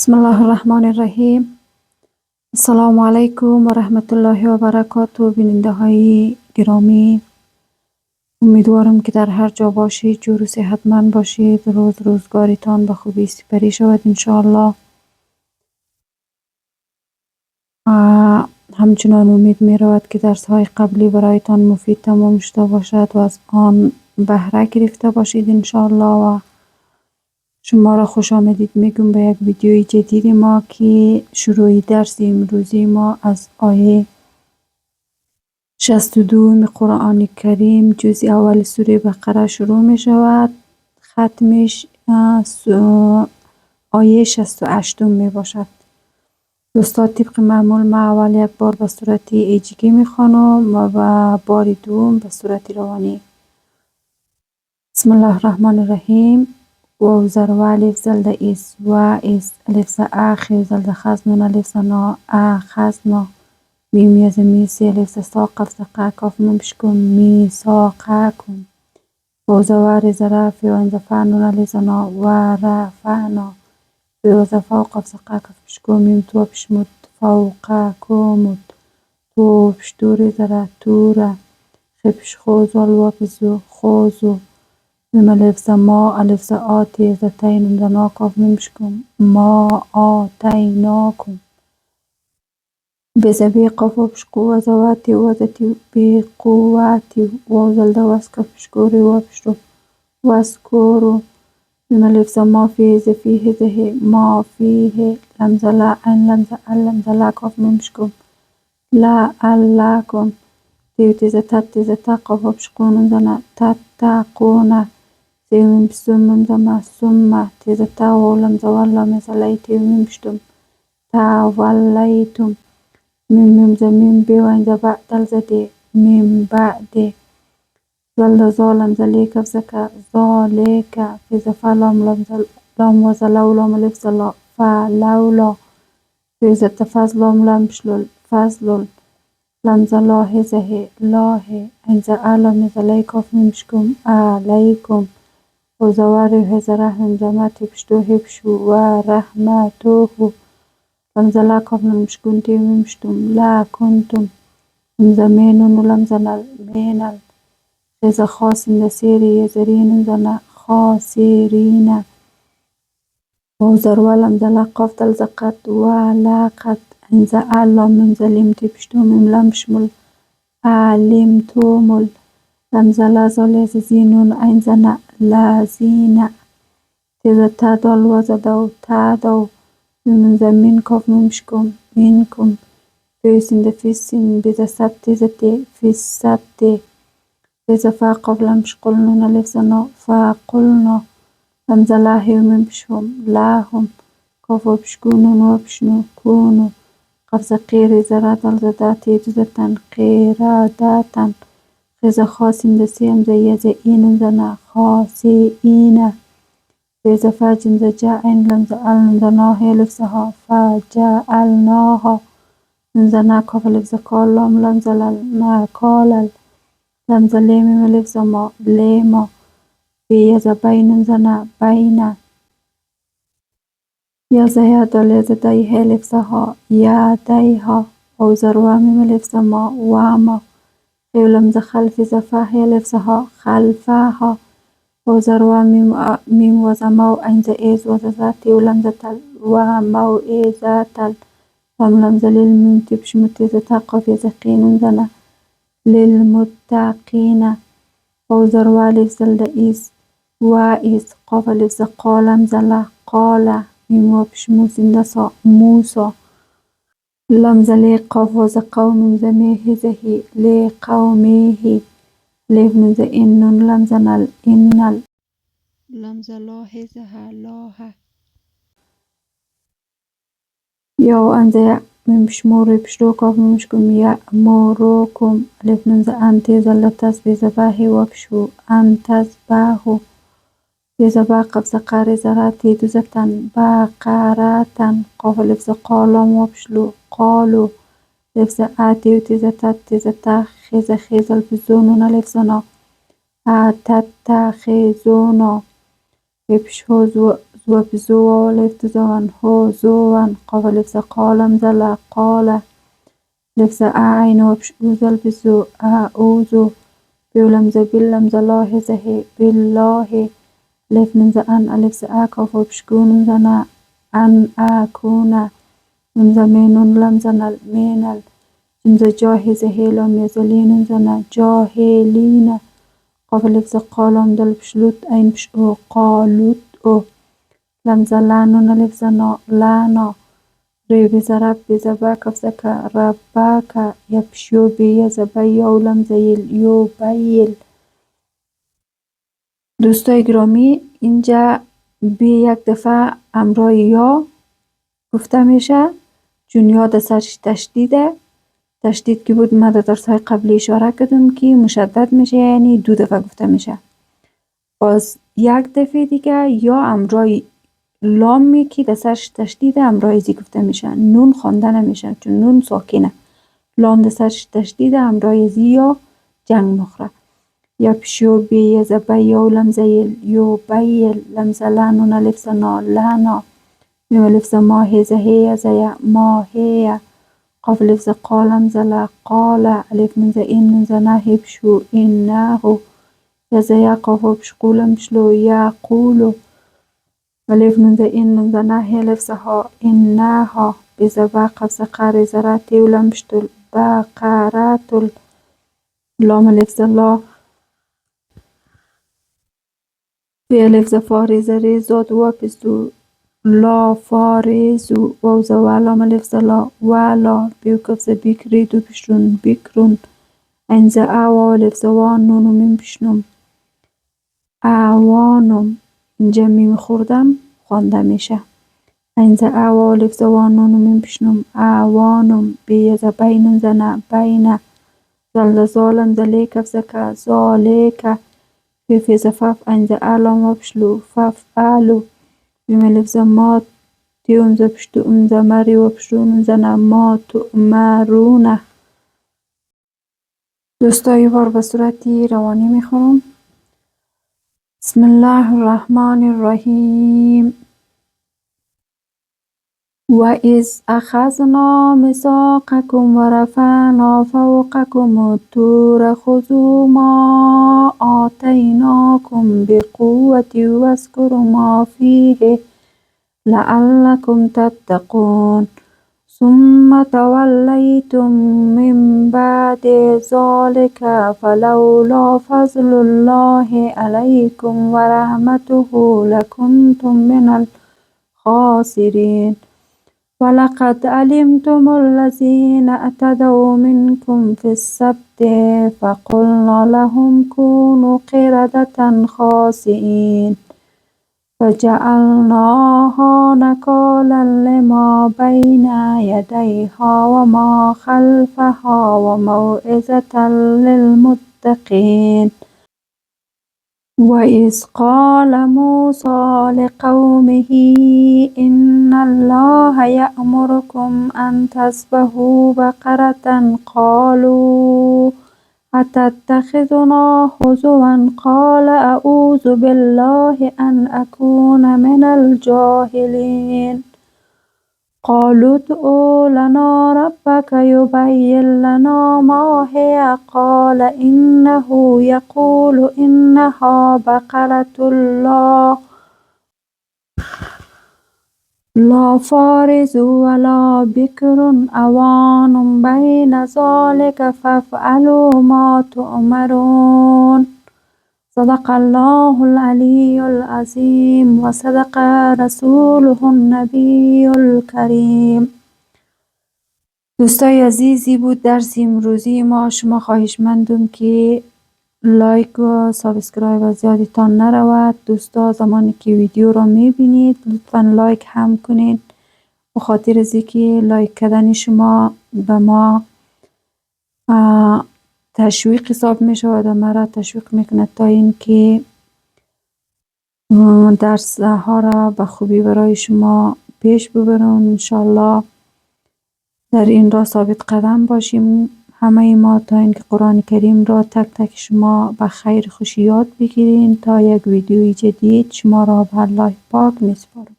بسم الله الرحمن الرحیم. السلام علیکم و رحمت الله و برکاته. بیننده های گرامی، امیدوارم که در هر جا باشید جور و صحتمند باشید، روزگارتان به خوبی سپری شود انشاءالله. همچنان امید می رود که درس های قبلی برایتان مفید تمام شده باشد و از آن بهره گرفته باشید انشاءالله. و شما را خوش آمدید میگم به یک ویدیوی جدید ما که شروع درس امروزی ما از آیه 62 قرآن کریم جزء اول سوره بقره شروع می شود. ختمش آیه 68 می باشد. دوستان طبق معمول ما اول یک بار به صورت ایجگی می خوانم و بار دوم به صورت روانی. بسم الله الرحمن الرحیم. واو زر و الف زلد ایس و ایس الف ز اخ زلد خزنون الف ز نا خزنا میم یز میسی الف ز سا قف ز قا کاف نون بشکن می سا قا کن واو ز ور ز رف و این ز فنون الف ز نا و رفعنا و ز فوق قف ز قا کاف بشکن میم تو بشمد فوق کمد تو بشتور ز ر توره خبش خوز و الوا بزو خوزو میم الف ز ما الف ز آتی ز تین ز نا کاف نون بشکن ما آتیناکم بزبی قاف و بشکو و زواتی و زتی بی قواتی و زلده و اسکف بشکوری و بشرو و اسکورو میم الف ز ما فیه ز فیه زه ما فیه لمز لا عین لمز ال لمز لا کاف نون بشکن لا الاکم تیوتی ز تتی ز تا قاف و بشکونون زنه تتقونه تیومیم بسومم زمه سمه تیز تا و لمز والله مثلی تیومیم بشتم تولیتم میم زمین بی و این ز بعدل زدی میم بعدی زلد ظالم زلیک افزکه ظالیکه فی ز فلام لام و زلو لام الف زلا فلولا فی ز تفز لام لم بشلل فزلل لم زلاه زه لاه این ز علام زلی کاف نیم بشکم علیکم و زواره هز رحم زمتی بشتو هبشو و رحمتوه لم زلا کاف نیم بشکن تیمیم بشتم لا کنتم مینون و لم زنل مینل خیز خاصم لسیری یزرین زنه خاسرین و زروا لم زلا قاف دل زقت و لقت این ز علام میم زلیم تی بشتو میم لم بشمل علمتومل لم زلا زال زینون این زنه لزینه تیز تا دال و زدو تا دو میم زمین کاف نون بشکم مینکم فیسین ده فیسین بیز سبتی زتی فیس سبتی بیز فا قاف لم بشقلنون الف زنا فقلنا لم زلا هیومیم بشهم لاهم کاف و بشکونون و بشنو کونو قف ز قیری زرادل زداتی زدتن قیراداتن خیز خاصیم ده سیم زیه زی اینن زنا خاصی اینه بیز فاجیم زجا این لم زعلن زناه الف زها فجعلناها من زنا کاف الف زکال لام لم زلل ما کالل لم زلیم الف زما لیما بی یز بینن زنا بینه یا زیا دل زدایه الف زها یا دیها او زروامیم الف زما واما خیو لم زخلفی زفاه الف زها خلفاها او زروامیم و زمو این ز ایز و زاتی و لم زتل و موعظتل لم زلیل میم تی بشمتی زتا قاف یزقینن زنه للمتقین او زروا الف زلد ایز و ایز قاف الف ز قالم زله قاله میم و بشمو زنده سا موسا لم زلی قاف و ز قومیم زمیه زهی لی قومیه لیف نون ز اینن لم زنل اینل لم زلاه زها لاه یا انزه میم بشموری بشرو کاف میم بشکم یا موروکم الف نون ز انتی زلتس بی زباهی و بشو انتز باهو بی زبا قف ز قاری زراتی دوزتن باقاراتن قاف الف ز قالام و بشلو قالو الف ز آتی و تیزتت تیزتا خیز خیز الفزونون الف زنا آتت خیزونا بشو زو بزو واو الف زوان هو زوان قاف الف قالم زلا قال لف عين وبش اوزل بزو اوزو بيولم بلم زلاه زه بالله لف أن ألف كاف وبشكون زنا أن أكون مين لم زنا مين جاهز هيلم يزلين زنا جاهلين قاف الف قالم دل بشلوت أين بش أو قالوت أو لم زلان ألف زنا لانا ريب زرب بزباك فزكا رباك يبشو بي زبا يولم زيل يو بیل. دوستای گرامی، اینجا به یک دفعه همراه یا گفته میشه، چون یا در سرش تشدیده. تشدید که بود ما در درس‌های قبلی اشاره کردم که مشدد میشه، یعنی 2 دفعه گفته میشه. باز یک دفعه دیگه یا همراه لامی که در سرش تشدیده همراه زی گفته میشه. نون خوانده نمیشه چون نون ساکنه. لام در سرش تشدیده همراه زی یا جنگ مخره. يبشو بي زبيو لمزيل يو بيل لمزلان لفظ نا لانا ميم لفظ ما هي زهي زي ما هي قاف لفظ قال زلا قال ألف من زين من زنا هبشو إنه يزي قاف بشقول مشلو يقولو ألف من زين من زنا هي لفظها إنها بزبا قفز قاري زراتي ولمشتل باقارات لام لفظ الله في لفظ فارز ريزاد وابزو لا فارزو ووزا وعلام لفظ لا وعلا بيوكفز بيكريدو بشرون بيكرون انزا اعوى لفظ وانونو من بشنم اعوانم اینجا میم خوردم خوانده میشه. انزا اعوى لفظ وانونو من بشنم اعوانم بيزا بين زنا بين زلزالم زليكف زكا زاليكا في زفاف عند أعلم وبشلو فاف أعلو بما لفظ ما تيوم زبشتو زماري وبشلون زنا ما تؤمرونه. دوستای بار به صورتی روانی میخونم. بسم الله الرحمن الرحیم. وَإِذْ أَخَذْنَا مِيثَاقَكُمْ وَرَفَعْنَا فَوْقَكُمُ الطُّورَ خُذُوا مَا آتَيْنَاكُمْ بِقُوَّةٍ وَاذْكُرُوا مَا فِيهِ لَعَلَّكُمْ تَتَّقُونَ ثُمَّ تَوَلَّيْتُمْ مِنْ بَعْدِ ذَلِكَ فَلَوْلَا فَضْلُ اللَّهِ عَلَيْكُمْ وَرَحْمَتُهُ لَكُنْتُمْ مِنَ الْخَاسِرِينَ وَلَقَدْ عَلِمْتُمُ الَّذِينَ اعْتَدَوْا مِنْكُمْ فِي السَّبْتِ فَقُلْنَا لَهُمْ كُونُوا قِرَدَةً خَاسِئِينَ فَجَعَلْنَاهَا نَكَالًا لِمَا بَيْنَ يَدَيْهَا وَمَا خَلْفَهَا وَمَوْعِظَةً لِلْمُتَّقِينَ. وَإِذْ قَالَ مُوسَى لِقَوْمِهِ إِنَّ اللَّهَ يَأْمُرُكُمْ أَنْ تَذْبَحُوا بَقَرَةً قَالُوا أَتَتَّخِذُنَا هُزُوًا قَالَ أَعُوذُ بِاللَّهِ أَنْ أَكُونَ مِنَ الْجَاهِلِينَ قالوا ادع لنا ربك يبين لنا ما هي قال إنه يقول إنها بقرة لا فارض ولا بكر عوان بين ذلك فافعلوا ما تؤمرون. صدق الله العلی العظیم و صدق رسوله النبی الکریم. دوستای عزیزی بود درس امروزی ما. شما خواهشمندم که لایک و سابسکرایب زیادتان نرود. دوستا زمانی که ویدیو را میبینید لطفا لایک هم کنید، به خاطر از اینکه لایک کردن شما به ما تشویق حساب می شود و مرا تشویق میکند تا اینکه درس ها را به خوبی برای شما پیش ببرم. انشالله در این را ثابت قدم باشیم. همه ما تا اینکه قرآن کریم را تک تک شما به خیر خوشی یاد بگیرین. تا یک ویدیوی جدید شما را به الله پاک میسپارم.